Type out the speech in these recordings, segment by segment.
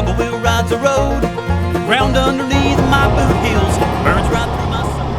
rumble wheel rides the road. The ground underneath my boot heels burns right through my soul.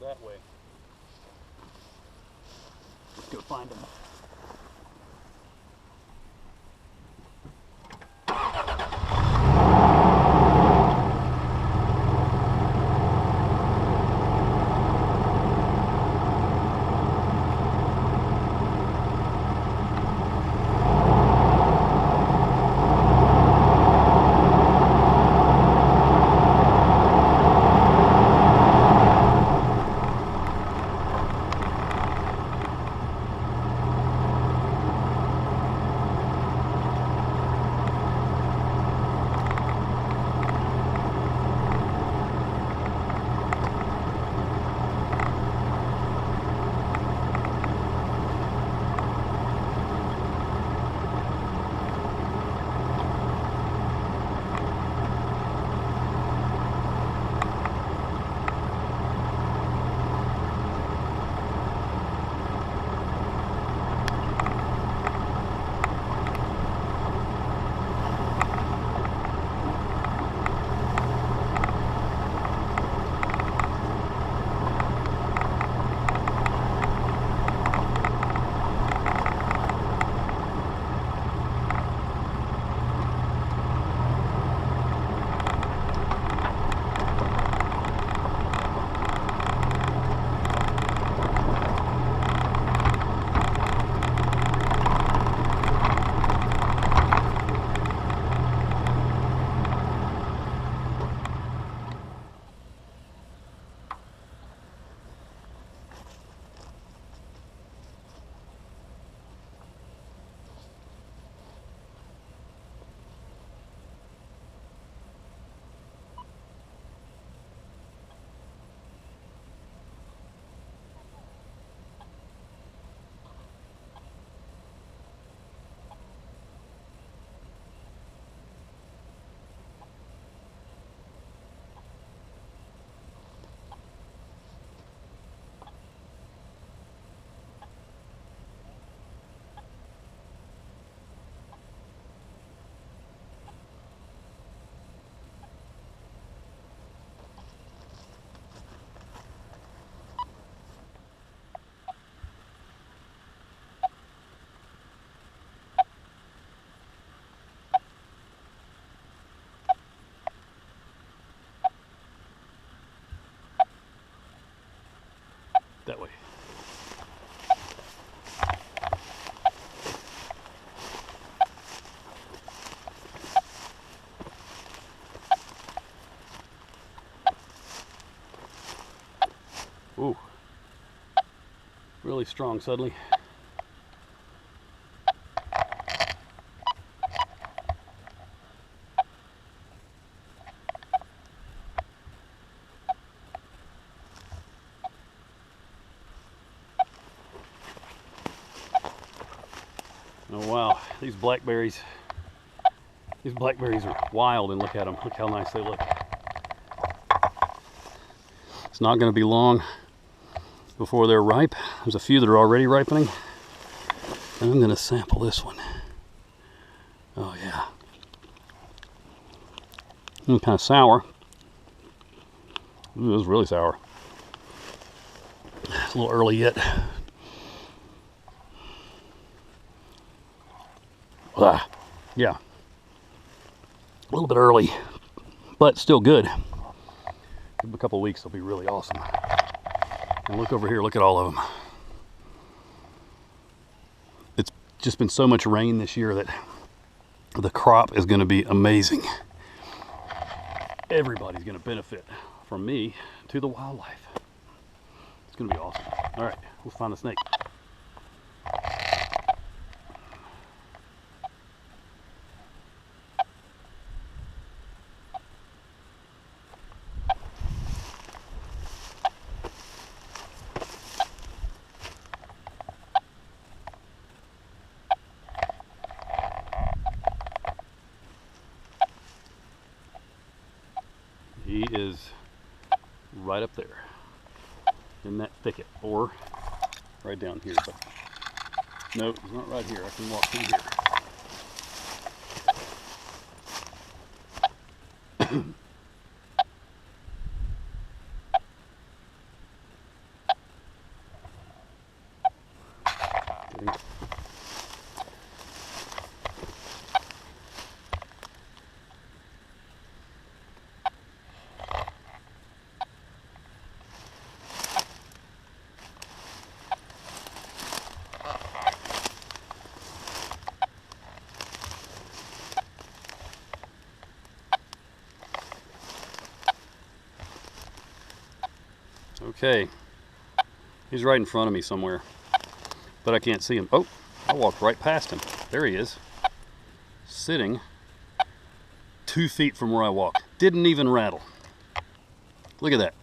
That way. Let's go find him. really strong suddenly. Oh wow, these blackberries are wild, and look at them. Look how nice they look. It's not going to be long before they're ripe. There's a few that are already ripening. And I'm going to sample this one. Oh yeah. Kind of sour. Ooh, it was really sour. It's a little early yet. Ah, yeah. A little bit early, but still good. Give them a couple weeks, they'll be really awesome. And look over here, look at all of them. It's just been so much rain this year that the crop is going to be amazing. Everybody's going to benefit, from me to the wildlife. It's going to be awesome. All right, let's find the snake. He is right up there in that thicket, or right down here, but no, he's not right here. I can walk through here. Okay, he's right in front of me somewhere, but I can't see him. Oh, I walked right past him. There he is, sitting 2 feet from where I walked. Didn't even rattle. Look at that.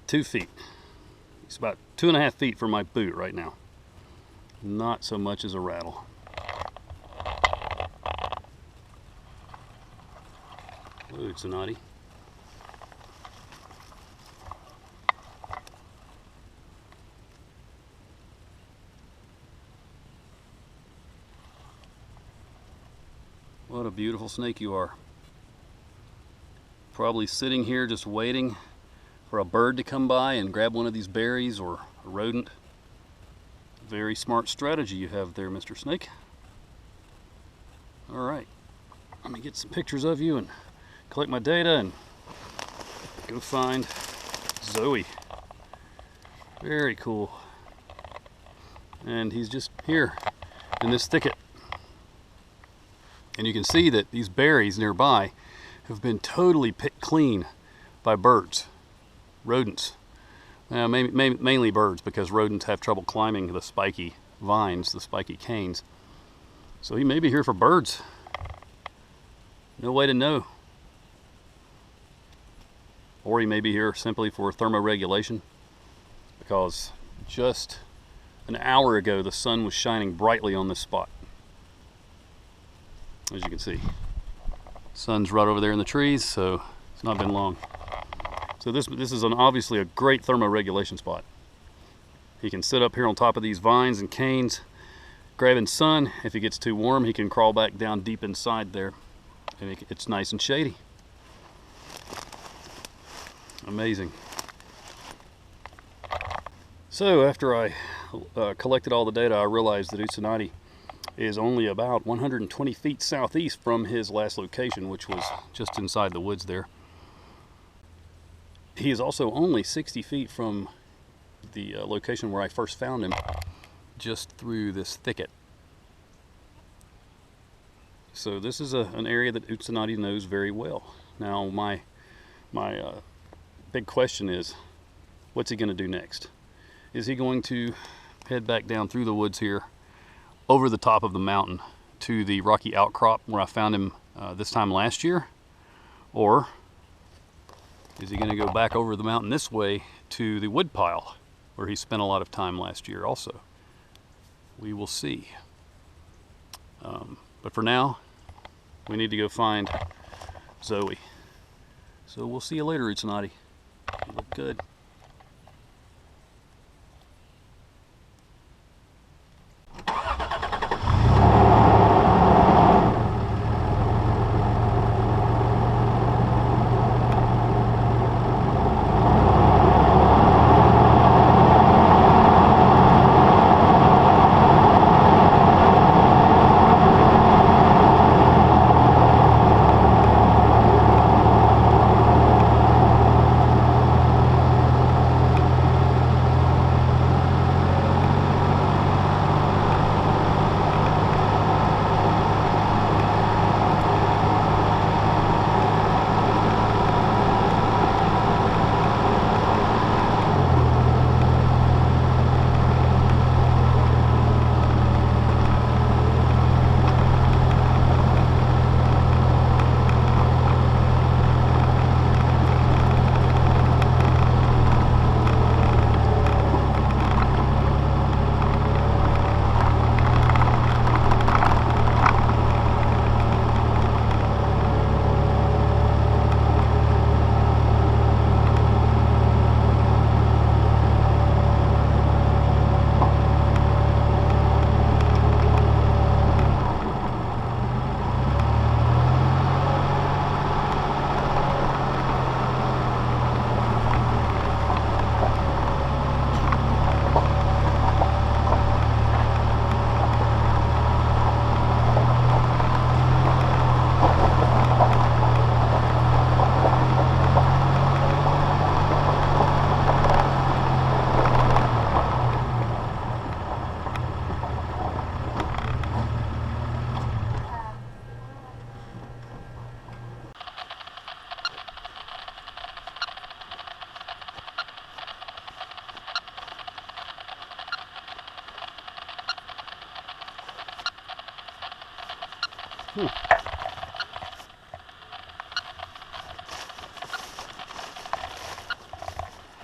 2 feet. He's about 2.5 feet from my boot right now. Not so much as a rattle. Hello, Utsanati. What a beautiful snake you are. Probably sitting here just waiting for a bird to come by and grab one of these berries, or a rodent. Very smart strategy you have there, Mr. Snake. All right, let me get some pictures of you and collect my data and go find Zoe. Very cool. And he's just here in this thicket. And you can see that these berries nearby have been totally picked clean by birds, rodents. Mainly birds, because rodents have trouble climbing the spiky vines, the spiky canes. So he may be here for birds. No way to know. Or he may be here simply for thermoregulation, because just an hour ago the sun was shining brightly on this spot. As you can see, sun's right over there in the trees, so it's not been long. So this is obviously a great thermoregulation spot. He can sit up here on top of these vines and canes, grabbing sun. If he gets too warm, he can crawl back down deep inside there, and it's nice and shady. Amazing. So after I collected all the data, I realized that Utsanati is only about 120 feet southeast from his last location, which was just inside the woods there. He is also only 60 feet from the location where I first found him, just through this thicket. So this is an area that Utsanati knows very well. Now my big question is, what's he going to do next? is he going to head back down through the woods here over the top of the mountain to the rocky outcrop where I found him this time last year? Or is he going to go back over the mountain this way to the woodpile where he spent a lot of time last year also? We will see. But for now, we need to go find Zoe. So we'll see you later, Utsanati. You look good.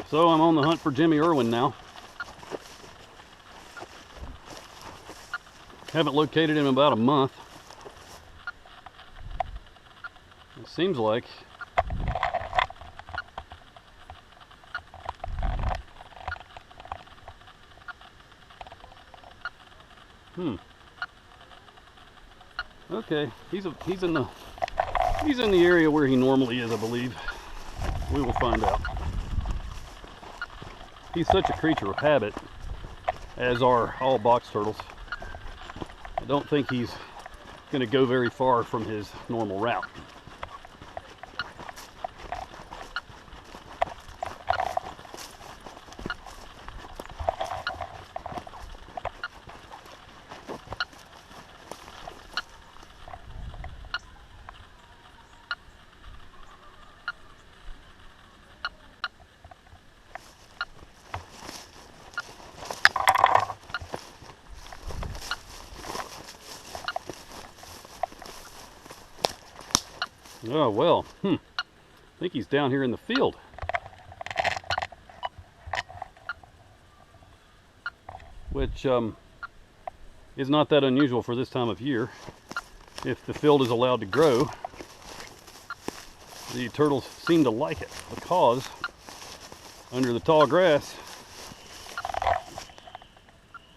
So I'm on the hunt for Jimmy Irwin now. Haven't located him in about a month. It seems like okay, he's in the area where he normally is, I believe. We will find out. He's such a creature of habit, as are all box turtles. I don't think he's going to go very far from his normal route. Oh, well, I think he's down here in the field. Which is not that unusual for this time of year. If the field is allowed to grow, the turtles seem to like it because under the tall grass,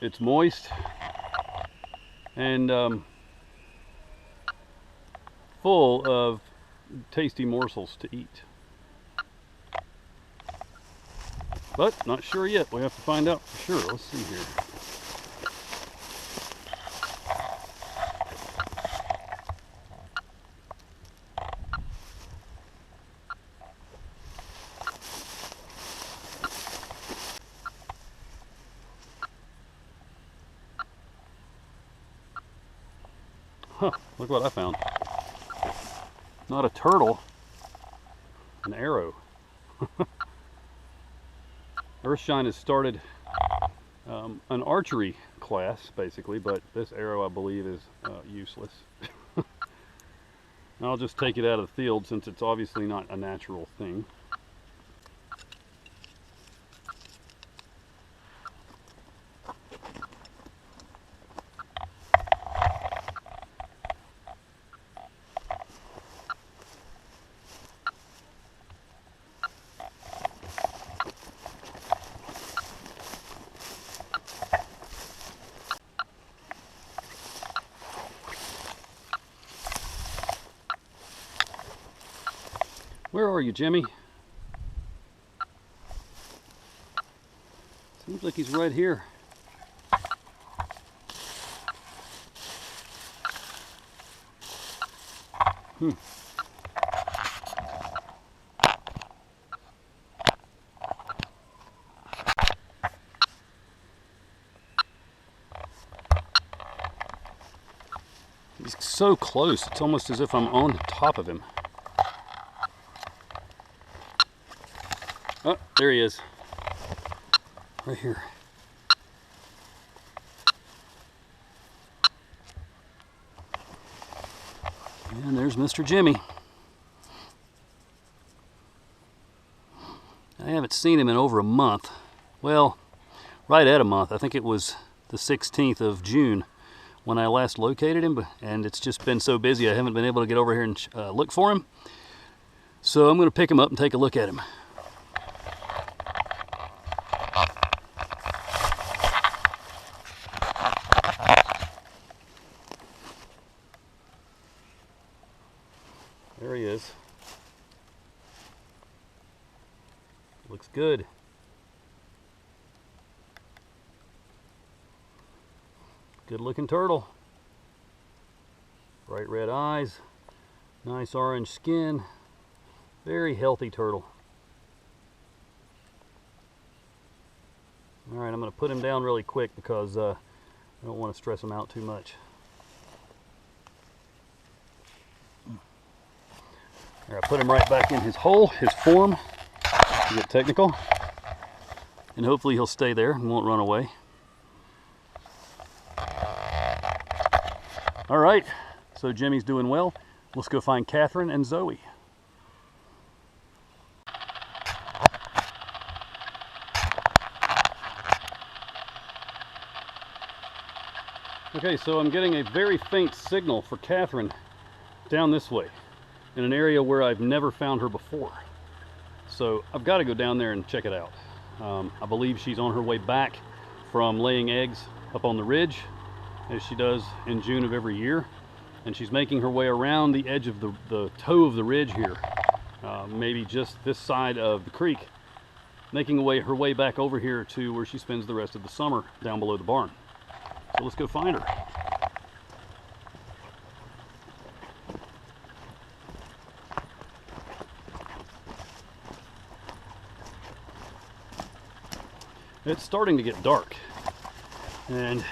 it's moist and full of tasty morsels to eat. But not sure yet. We have to find out for sure. Let's see here. Huh, look what I found. Not a turtle, an arrow. Earthshine has started an archery class, basically, but this arrow, I believe, is useless. I'll just take it out of the field since it's obviously not a natural thing. Where are you, Jimmy? Seems like he's right here. He's so close, it's almost as if I'm on top of him. Oh, there he is. Right here. And there's Mr. Jimmy. I haven't seen him in over a month. Well, right at a month. I think it was the 16th of June when I last located him, and it's just been so busy I haven't been able to get over here and look for him. So I'm going to pick him up and take a look at him. There he is. Looks good. Good looking turtle. Bright red eyes, nice orange skin, very healthy turtle. All right, I'm going to put him down really quick because I don't want to stress him out too much. All right, put him right back in his hole, his form, to get technical, and hopefully he'll stay there and won't run away. All right, so Jimmy's doing well. Let's go find Katherine and Zoe. Okay, so I'm getting a very faint signal for Katherine down this way, in an area where I've never found her before. So I've got to go down there and check it out. I believe she's on her way back from laying eggs up on the ridge, as she does in June of every year. And she's making her way around the edge of the toe of the ridge here, maybe just this side of the creek, making her way back over here to where she spends the rest of the summer down below the barn. So let's go find her. It's starting to get dark, and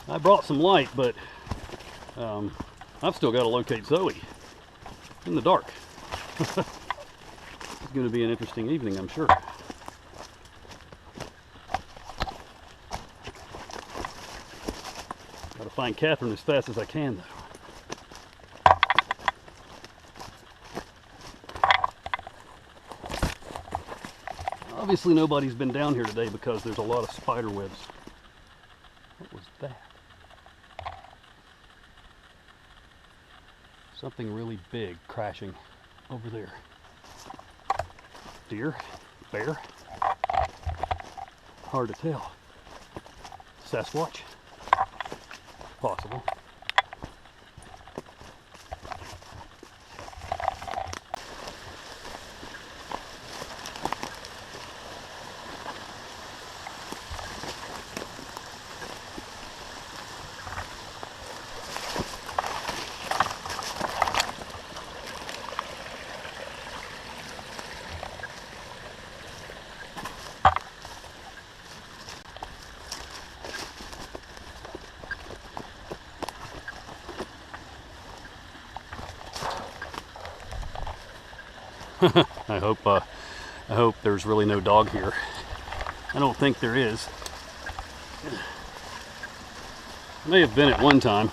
I brought some light, but I've still got to locate Zoe in the dark. It's going to be an interesting evening, I'm sure. Got to find Katherine as fast as I can, though. Obviously nobody's been down here today because there's a lot of spider webs. What was that? Something really big crashing over there. Deer? Bear? Hard to tell. Sasquatch? Possible. I hope there's really no dog here. I don't think there is. May have been at one time.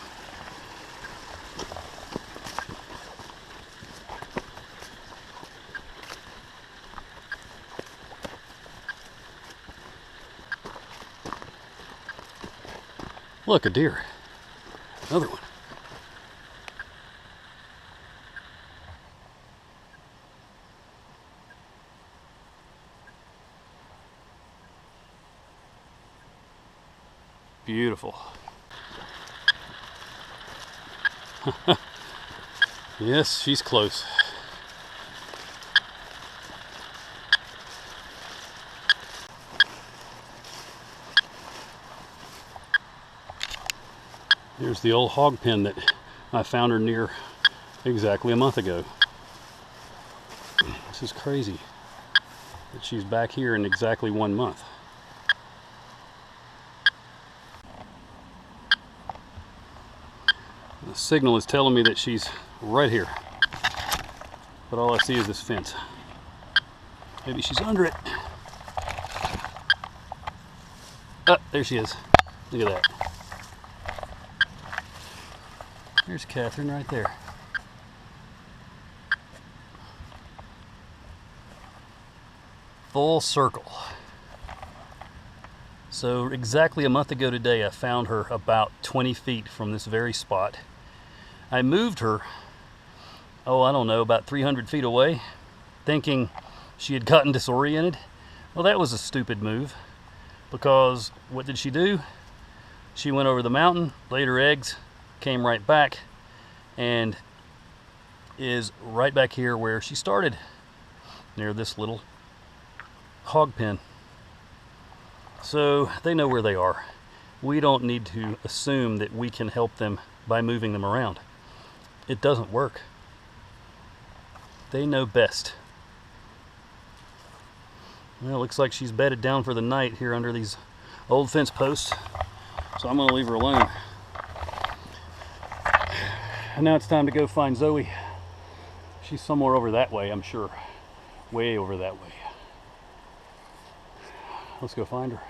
Look, a deer. Another one. Beautiful. Yes, she's close. Here's the old hog pen that I found her near exactly a month ago. This is crazy that she's back here in exactly 1 month. The signal is telling me that she's right here, but all I see is this fence. Maybe she's under it. Oh, there she is. Look at that. There's Katherine right there. Full circle. So exactly a month ago today, I found her about 20 feet from this very spot. I moved her, oh, I don't know, about 300 feet away, thinking she had gotten disoriented. Well, that was a stupid move, because what did she do? She went over the mountain, laid her eggs, came right back, and is right back here where she started, near this little hog pen. So they know where they are. We don't need to assume that we can help them by moving them around. It doesn't work. They know best. Well, it looks like she's bedded down for the night here under these old fence posts, so I'm going to leave her alone. And now it's time to go find Zoe. She's somewhere over that way, I'm sure. Way over that way. Let's go find her.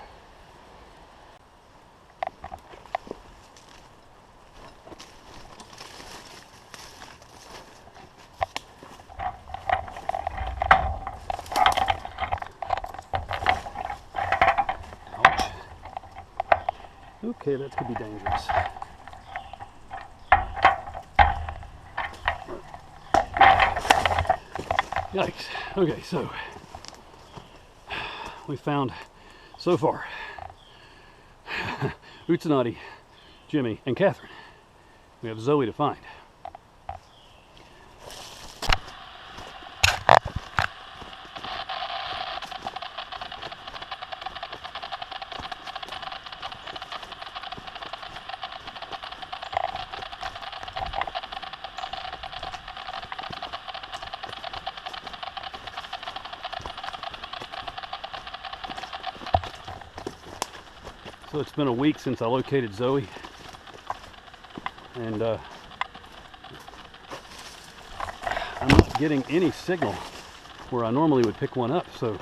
Ouch. Okay, that could be dangerous. Yikes. Okay, so we found, so far, Utsanati, Jimmy, and Katherine. We have Zoe to find. So it's been a week since I located Zoe, and I'm not getting any signal where I normally would pick one up, so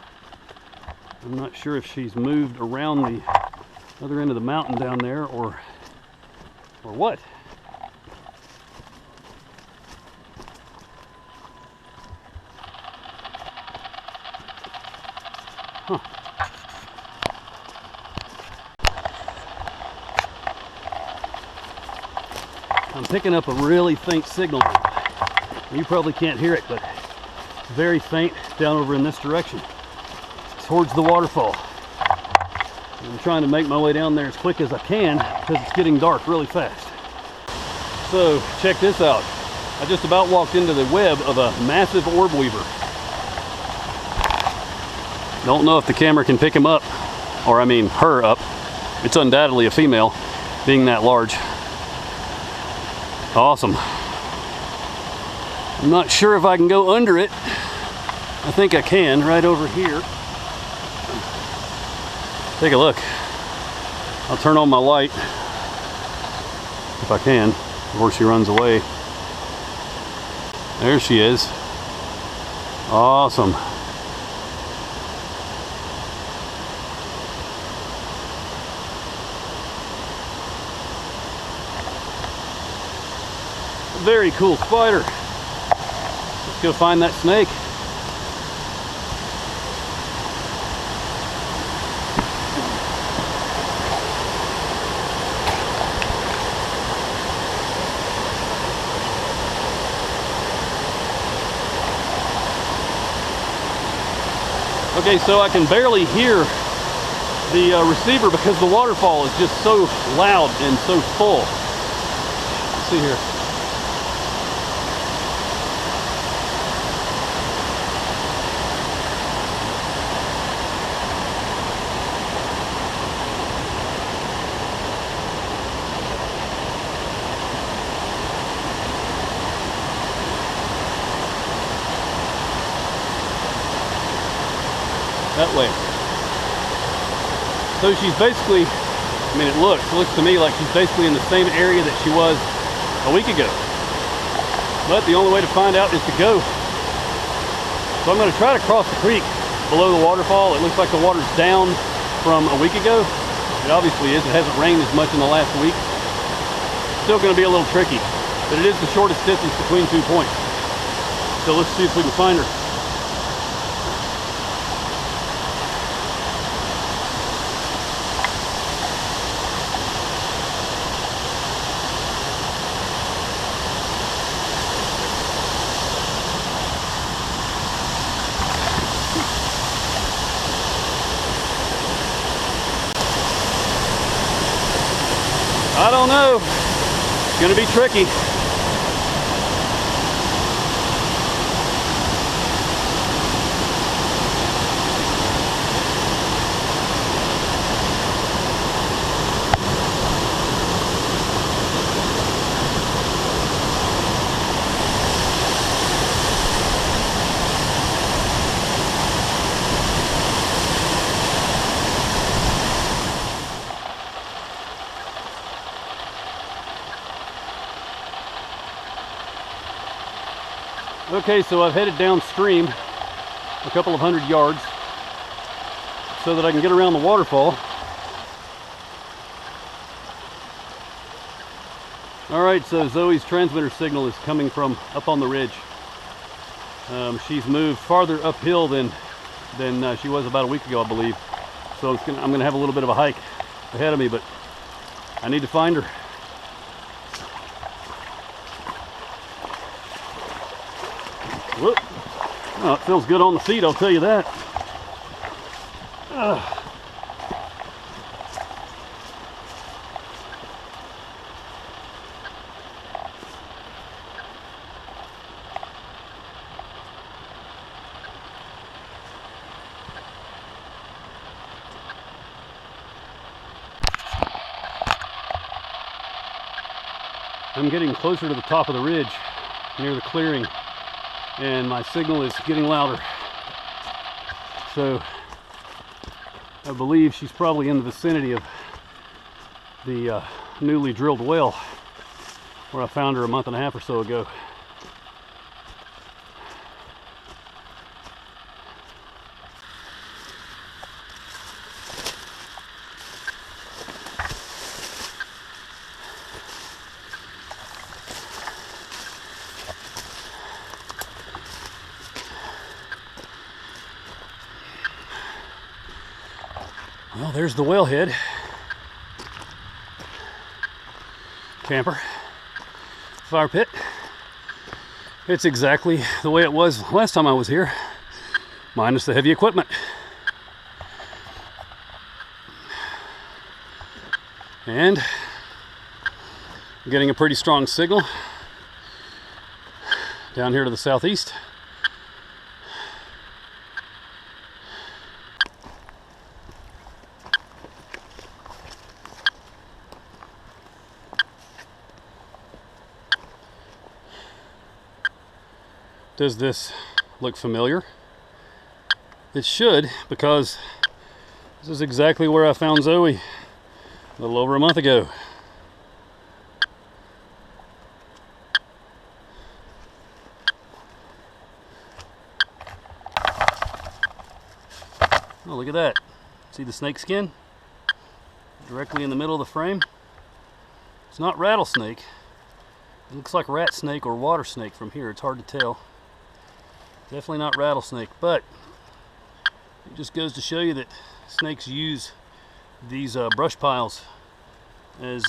I'm not sure if she's moved around the other end of the mountain down there or what. Huh. I'm picking up a really faint signal. You probably can't hear it, but it's very faint down over in this direction, towards the waterfall. I'm trying to make my way down there as quick as I can because it's getting dark really fast. So check this out. I just about walked into the web of a massive orb weaver. Don't know if the camera can pick him up, or I mean her up. It's undoubtedly a female, being that large. Awesome. I'm not sure if I can go under it. I think I can, right over here. Take a look. I'll turn on my light if I can before she runs away. There she is. Awesome. Very cool spider. Let's go find that snake. Okay, so I can barely hear the receiver because the waterfall is just so loud and so full. Let's see here. That way. So she's basically, I mean, it looks to me like she's basically in the same area that she was a week ago. But the only way to find out is to go. So I'm going to try to cross the creek below the waterfall. It looks like the water's down from a week ago. It obviously is. It hasn't rained as much in the last week. Still going to be a little tricky, but it is the shortest distance between 2 points. So let's see if we can find her. I don't know. It's gonna be tricky. Okay, so I've headed downstream a couple of 100 yards so that I can get around the waterfall. All right, so Zoe's transmitter signal is coming from up on the ridge. She's moved farther uphill than she was about a week ago, I believe. So I'm gonna have a little bit of a hike ahead of me, but I need to find her. Whoop. Oh, it feels good on the feet, I'll tell you that. I'm getting closer to the top of the ridge near the clearing, and my signal is getting louder. So I believe she's probably in the vicinity of the newly drilled well where I found her a month and a half or so ago. Well, there's the wellhead. Camper. Fire pit. It's exactly the way it was last time I was here, minus the heavy equipment. And I'm getting a pretty strong signal down here to the southeast. Does this look familiar? It should, because this is exactly where I found Zoe a little over a month ago. Oh, look at that. See the snake skin? Directly in the middle of the frame. It's not rattlesnake. It looks like rat snake or water snake from here. It's hard to tell. Definitely not rattlesnake, but it just goes to show you that snakes use these brush piles as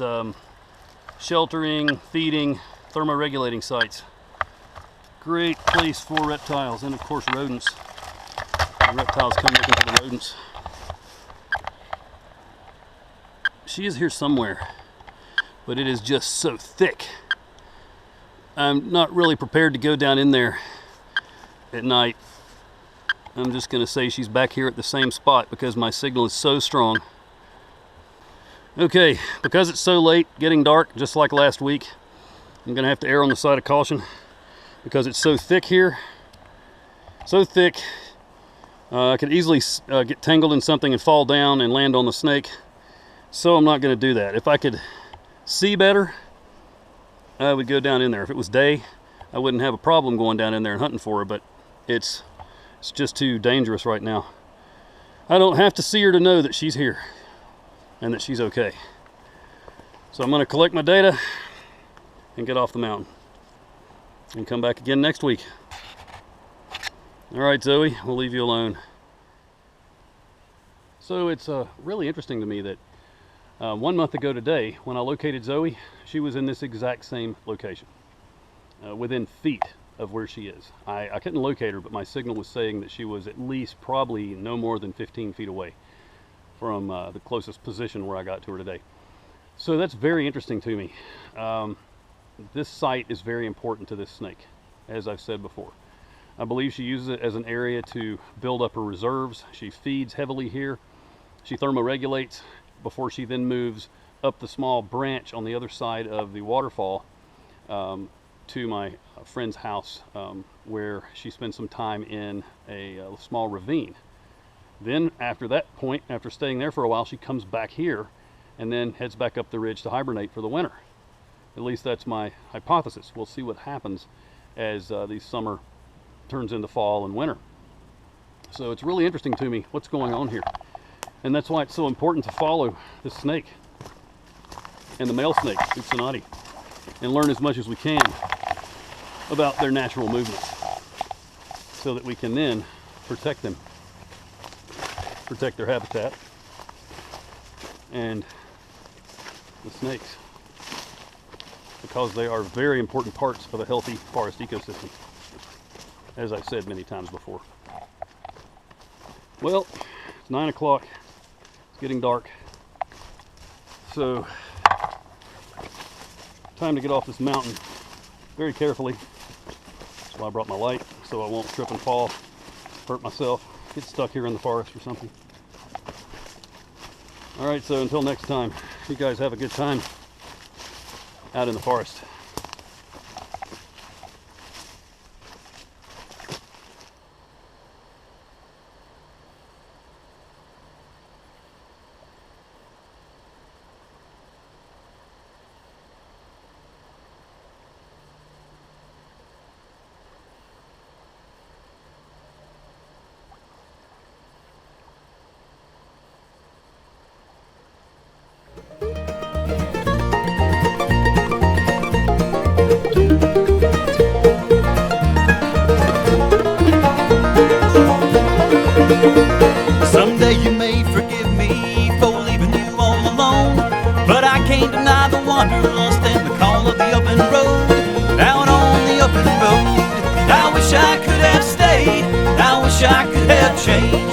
sheltering, feeding, thermoregulating sites. Great place for reptiles, and of course rodents. The reptiles come looking for the rodents. She is here somewhere, but it is just so thick. I'm not really prepared to go down in there at night. I'm just going to say she's back here at the same spot because my signal is so strong. Okay, because it's so late, getting dark, just like last week, I'm going to have to err on the side of caution because it's so thick here. So thick, I could easily get tangled in something and fall down and land on the snake. So I'm not going to do that. If I could see better, I would go down in there. If it was day, I wouldn't have a problem going down in there and hunting for her, but it's just too dangerous right now. I don't have to see her to know that she's here and that she's okay. So I'm going to collect my data and get off the mountain and come back again next week. All right, Zoe, we'll leave you alone. So it's really interesting to me that 1 month ago today, when I located Zoe, she was in this exact same location, within feet of where she is. I couldn't locate her, but my signal was saying that she was at least probably no more than 15 feet away from the closest position where I got to her today. So that's very interesting to me. This site is very important to this snake, as I've said before. I believe she uses it as an area to build up her reserves. She feeds heavily here. She thermoregulates before she then moves up the small branch on the other side of the waterfall to my friend's house, where she spends some time in a small ravine. Then after that point, after staying there for a while, she comes back here and then heads back up the ridge to hibernate for the winter. At least that's my hypothesis. We'll see what happens as the summer turns into fall and winter. So it's really interesting to me what's going on here. And that's why it's so important to follow this snake and the male snake, Utsanati, and learn as much as we can about their natural movements so that we can then protect them, protect their habitat and the snakes, because they are very important parts of a healthy forest ecosystem, as I've said many times before. Well, it's 9 o'clock. Getting dark, so time to get off this mountain very carefully. That's why I brought my light, so I won't trip and fall, hurt myself, get stuck here in the forest or something. All right, so until next time, you guys have a good time out in the forest. Someday you may forgive me for leaving you all alone, but I can't deny the wanderlust and the call of the open road. Out on the open road, I wish I could have stayed, I wish I could have changed.